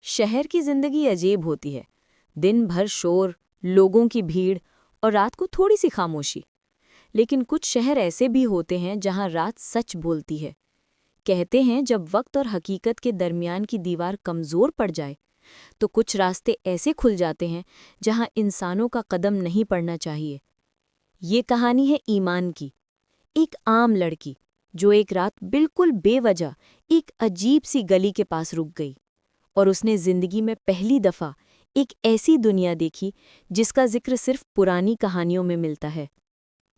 शहर की जिंदगी अजीब होती है। दिन भर शोर, लोगों की भीड़ और रात को थोड़ी सी खामोशी। लेकिन कुछ शहर ऐसे भी होते हैं जहां रात सच बोलती है। कहते हैं जब वक्त और हकीकत के दरमियान की दीवार कमजोर पड़ जाए तो कुछ रास्ते ऐसे खुल जाते हैं जहां इंसानों का कदम नहीं पड़ना चाहिए। ये कहानी है ईमान की, एक आम लड़की जो एक रात बिल्कुल बेवजह एक अजीब सी गली के पास रुक गई और उसने जिंदगी में पहली दफा एक ऐसी दुनिया देखी जिसका जिक्र सिर्फ पुरानी कहानियों में मिलता है।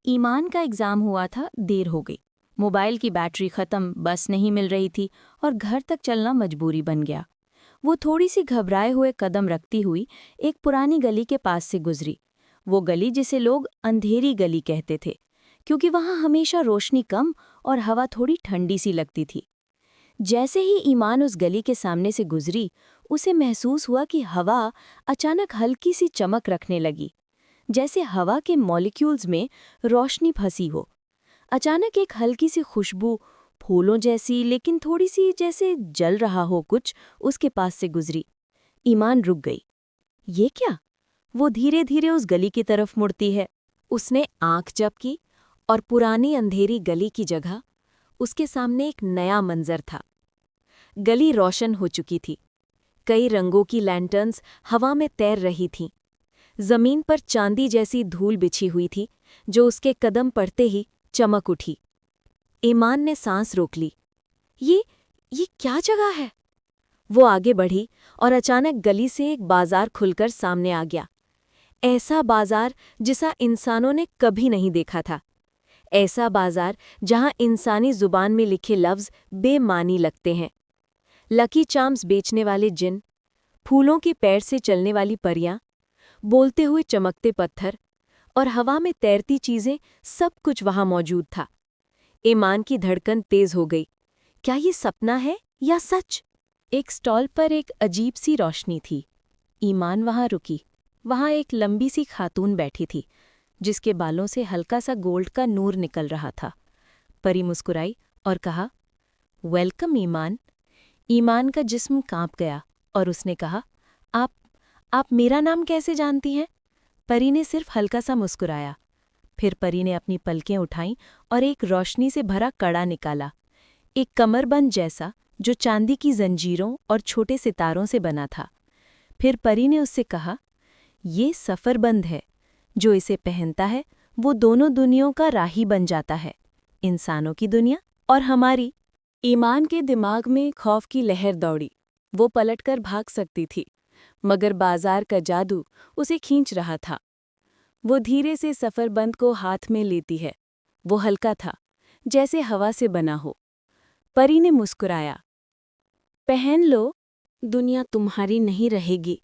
ईमान का एग्जाम हुआ था, देर हो गई। मोबाइल की बैटरी खत्म, बस नहीं मिल रही थी और घर तक चलना मजबूरी बन गया। वो थोड़ी सी घबराए हुए कदम रखती हुई एक पुरानी गली के पास से गुजरी। वो गली जिसे लोग अंधेरी गली कहते थे क्योंकि वहां हमेशा रोशनी कम और हवा थोड़ी ठंडी सी लगती थी। जैसे ही ईमान उस गली के सामने से गुजरी, उसे महसूस हुआ कि हवा अचानक हल्की सी चमक रखने लगी, जैसे हवा के मॉलिक्यूल्स में रोशनी फंसी हो। अचानक एक हल्की सी खुशबू, फूलों जैसी लेकिन थोड़ी सी जैसे जल रहा हो कुछ, उसके पास से गुजरी। ईमान रुक गई। ये क्या? वो धीरे धीरे उस गली की तरफ मुड़ती है। उसने आंख झपकी और पुरानी अंधेरी गली की जगह उसके सामने एक नया मंजर था। गली रोशन हो चुकी थी। कई रंगों की लैंटर्न्स हवा में तैर रही थीं। जमीन पर चांदी जैसी धूल बिछी हुई थी जो उसके कदम पड़ते ही चमक उठी। ईमान ने सांस रोक ली। ये क्या जगह है? वो आगे बढ़ी और अचानक गली से एक बाजार खुलकर सामने आ गया। ऐसा बाजार जिसा इंसानों ने कभी नहीं देखा था। ऐसा बाजार जहां इंसानी जुबान में लिखे लफ्ज बेमानी लगते हैं। लकी चार्म्स बेचने वाले जिन, फूलों के पैर से चलने वाली परियां, बोलते हुए चमकते पत्थर और हवा में तैरती चीजें, सब कुछ वहां मौजूद था। ईमान की धड़कन तेज हो गई। क्या ये सपना है या सच? एक स्टॉल पर एक अजीब सी रोशनी थी। ईमान वहां रुकी। वहां एक लंबी सी खातून बैठी थी जिसके बालों से हल्का सा गोल्ड का नूर निकल रहा था। परी मुस्कुराई और कहा, वेलकम ईमान। ईमान का जिस्म कांप गया और उसने कहा, आप मेरा नाम कैसे जानती हैं? परी ने सिर्फ हल्का सा मुस्कुराया। फिर परी ने अपनी पलकें उठाईं और एक रोशनी से भरा कड़ा निकाला, एक कमरबंद जैसा जो चांदी की जंजीरों और छोटे सितारों से बना था। फिर परी ने उससे कहा, ये सफरबंद है। जो इसे पहनता है वो दोनों दुनियाओं का राही बन जाता है, इंसानों की दुनिया और हमारी। ईमान के दिमाग में खौफ की लहर दौड़ी। वो पलटकर भाग सकती थी, मगर बाजार का जादू उसे खींच रहा था। वो धीरे से सफरबंद को हाथ में लेती है। वो हल्का था, जैसे हवा से बना हो। परी ने मुस्कुराया, पहन लो, दुनिया तुम्हारी नहीं रहेगी।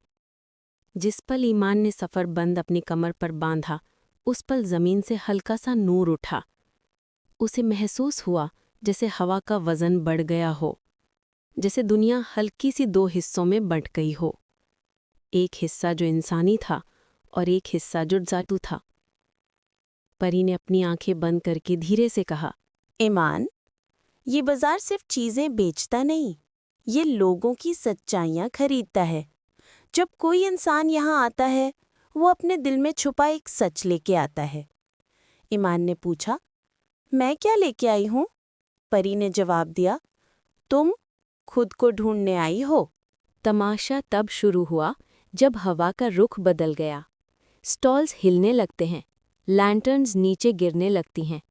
जिस पल ईमान ने सफरबंद अपनी कमर पर बांधा, उस पल जमीन से हल्का सा नूर उठा। उसे महसूस हुआ जैसे हवा का वजन बढ़ गया हो, जैसे दुनिया हल्की सी दो हिस्सों में बंट गई हो। एक हिस्सा जो इंसानी था और एक हिस्सा जो जादू था। परी ने अपनी आंखें बंद करके धीरे से कहा, ईमान, ये बाजार सिर्फ चीजें बेचता नहीं, ये लोगों की सच्चाइयां खरीदता है। जब कोई इंसान यहाँ आता है, वो अपने दिल में छुपा एक सच लेके आता है। ईमान ने पूछा, मैं क्या लेके आई हूँ? परी ने जवाब दिया, तुम खुद को ढूंढने आई हो। तमाशा तब शुरू हुआ जब हवा का रुख बदल गया। स्टॉल्स हिलने लगते हैं, लैंटर्न्स नीचे गिरने लगती हैं,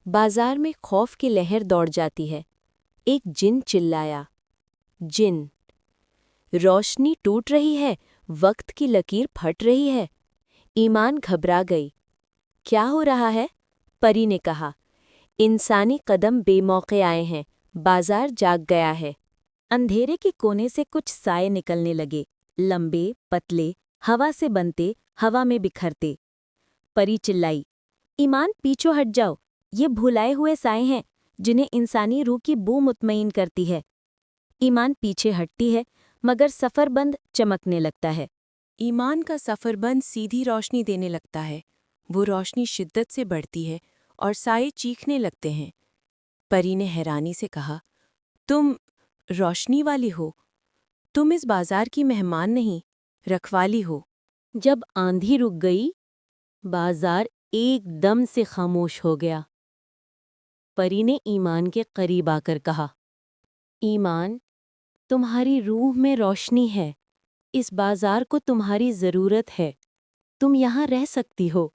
बाजार में खौफ की लहर दौड़ जाती है। एक जिन चिल्लाया, जिन! रोशनी टूट रही है, वक्त की लकीर फट रही है। ईमान घबरा गई। क्या हो रहा है? परी ने कहा, इंसानी कदम बेमौके आए हैं, बाजार जाग गया है। अंधेरे के कोने से कुछ साए निकलने लगे, लंबे, पतले, हवा से बनते, हवा में बिखरते। परी चिल्लाई, ईमान पीछे हट जाओ, ये भुलाए हुए साए हैं जिन्हें इंसानी रूह की बू मुतमईन करती है। ईमान पीछे हटती है, मगर सफरबंद चमकने लगता है। ईमान का सफरबंद सीधी रोशनी देने लगता है। वो रोशनी शिद्दत से बढ़ती है और साए चीखने लगते हैं। परी ने हैरानी से कहा, तुम रोशनी वाली हो? तुम इस बाजार की मेहमान नहीं, रखवाली हो। जब आंधी रुक गई, बाजार एकदम से खामोश हो गया। परी ने ईमान के करीब आकर कहा, ईमान, तुम्हारी रूह में रोशनी है। इस बाजार को तुम्हारी ज़रूरत है। तुम यहाँ रह सकती हो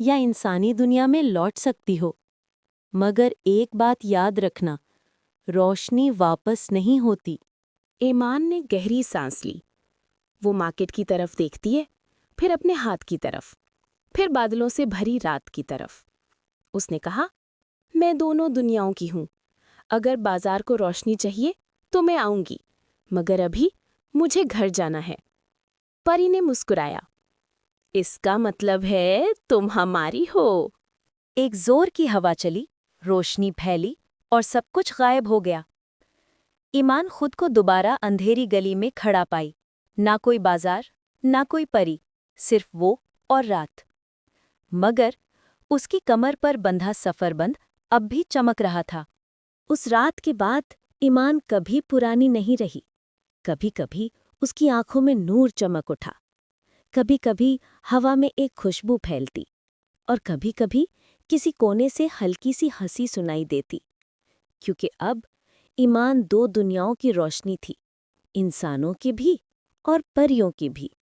या इंसानी दुनिया में लौट सकती हो। मगर एक बात याद रखना, रोशनी वापस नहीं होती। ईमान ने गहरी सांस ली। वो मार्केट की तरफ देखती है, फिर अपने हाथ की तरफ, फिर बादलों से भरी रात की तरफ। उसने कहा, मैं दोनों दुनियाओं की हूँ। अगर बाजार को रोशनी चाहिए तो मैं आऊंगी, मगर अभी मुझे घर जाना है। परी ने मुस्कुराया, इसका मतलब है तुम हमारी हो। एक जोर की हवा चली, रोशनी फैली और सब कुछ गायब हो गया। ईमान खुद को दोबारा अंधेरी गली में खड़ा पाई। ना कोई बाजार, ना कोई परी, सिर्फ वो और रात। मगर उसकी कमर पर बंधा सफरबंद अब भी चमक रहा था। उस रात के बाद ईमान कभी पुरानी नहीं रही। कभी-कभी उसकी आंखों में नूर चमक उठा, कभी-कभी हवा में एक खुशबू फैलती, और कभी-कभी किसी कोने से हल्की सी हंसी सुनाई देती। क्योंकि अब ईमान दो दुनियाओं की रोशनी थी, इंसानों की भी और परियों की भी।